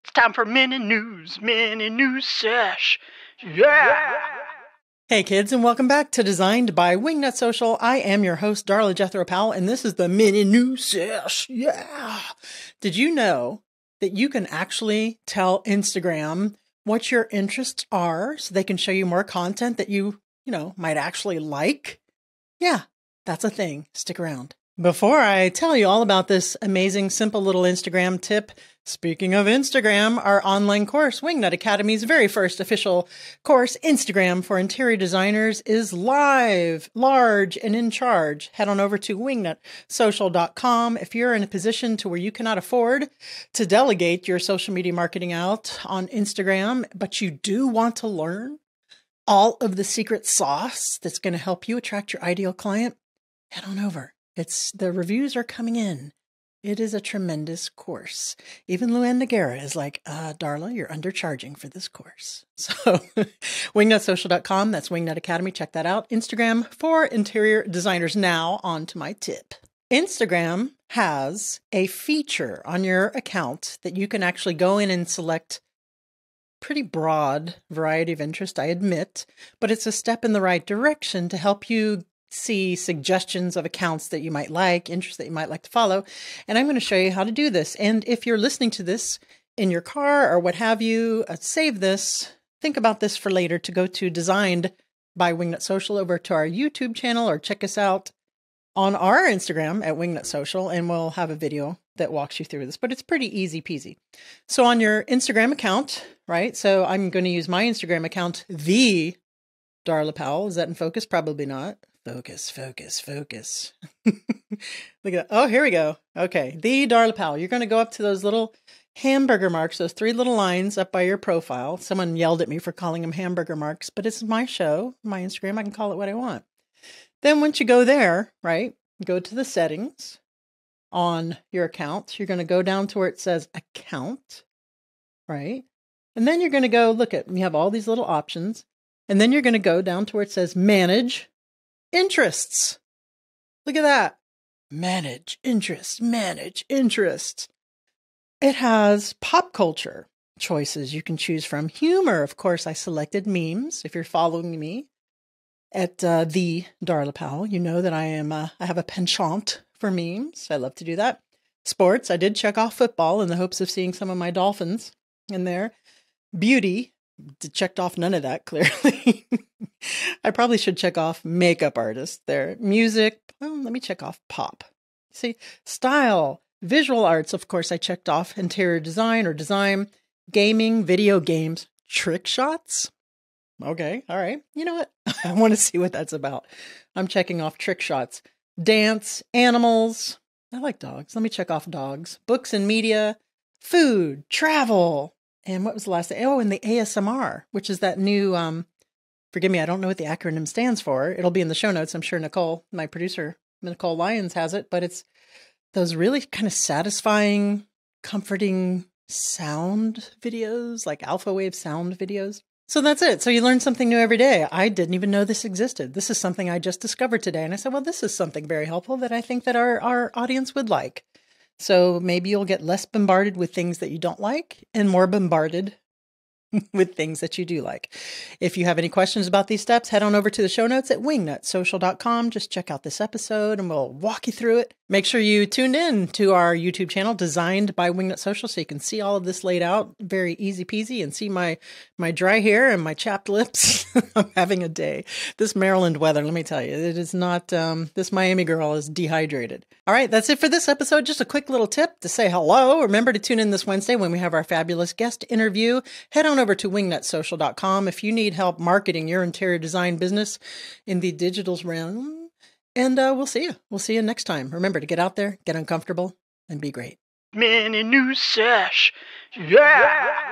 It's time for mini news sesh. Yeah! Hey kids, and welcome back to Designed by Wingnut Social. I am your host, Darla Jethro Powell, and this is the mini news sesh. Yeah! Did you know that you can actually tell Instagram what your interests are so they can show you more content that you might actually like? Yeah, that's a thing. Stick around. Before I tell you all about this amazing, simple little Instagram tip, speaking of Instagram, our online course, Wingnut Academy's very first official course, Instagram for Interior Designers, is live, large, and in charge. Head on over to wingnutsocial.com if you're in a position to where you cannot afford to delegate your social media marketing out on Instagram, but you do want to learn all of the secret sauce that's going to help you attract your ideal client. Head on over. The reviews are coming in. It is a tremendous course. Even Luann Nagara is like, Darla, you're undercharging for this course. So wingnutsocial.com, that's Wingnut Academy. Check that out. Instagram for interior designers. Now on to my tip. Instagram has a feature on your account that you can actually go in and select pretty broad variety of interest, I admit, but it's a step in the right direction to help you see suggestions of accounts that you might like, interests that you might like to follow. And I'm going to show you how to do this. And if you're listening to this in your car or what have you, save this. Think about this for later to go to Designed by Wingnut Social over to our YouTube channel or check us out on our Instagram at Wingnut Social, and we'll have a video that walks you through this, but it's pretty easy peasy. So on your Instagram account, right? So I'm going to use my Instagram account, the Darla Powell. Is that in focus? Probably not. Focus. Look at that. Oh, here we go. Okay. The Darla Powell. You're going to go up to those little hamburger marks, those three little lines up by your profile. Someone yelled at me for calling them hamburger marks, but it's my show, my Instagram. I can call it what I want. Then once you go there, right, go to the settings on your account. You're going to go down to where it says account, right? And then you're going to go look at, you have all these little options. And then you're going to go down to where it says manage interests. Look at that. Manage interests. It has pop culture choices you can choose from. Humor, of course, I selected memes. If you're following me at the Darla Powell, you know that I have a penchant for memes. I love to do that. Sports, I did check off football in the hopes of seeing some of my Dolphins in there. Beauty, checked off none of that, clearly. I probably should check off makeup artist there. Music, well, let me check off pop. See, style, visual arts, of course, I checked off interior design or design, gaming, video games, trick shots. Okay, all right. You know what? I want to see what that's about. I'm checking off trick shots. Dance, animals. I like dogs. Let me check off dogs. Books and media, food, travel. And what was the last thing? Oh, and the ASMR, which is that new, forgive me, I don't know what the acronym stands for. It'll be in the show notes. I'm sure Nicole, my producer, Nicole Lyons, has it. But it's those really kind of satisfying, comforting sound videos, like alpha wave sound videos. So that's it. So you learn something new every day. I didn't even know this existed. This is something I just discovered today. And I said, well, this is something very helpful that I think that our audience would like. So maybe you'll get less bombarded with things that you don't like and more bombarded with things that you do like. If you have any questions about these steps, head on over to the show notes at wingnutsocial.com. Just check out this episode and we'll walk you through it. Make sure you tuned in to our YouTube channel, Designed by Wingnut Social, so you can see all of this laid out very easy peasy and see my dry hair and my chapped lips. I'm having a day. This Maryland weather, let me tell you, it is not, this Miami girl is dehydrated. All right, that's it for this episode. Just a quick little tip to say hello. Remember to tune in this Wednesday when we have our fabulous guest interview. Head on over to wingnutsocial.com if you need help marketing your interior design business in the digital realm. And we'll see you. We'll see you next time. Remember to get out there, get uncomfortable, and be great. Mini news sesh. Yeah!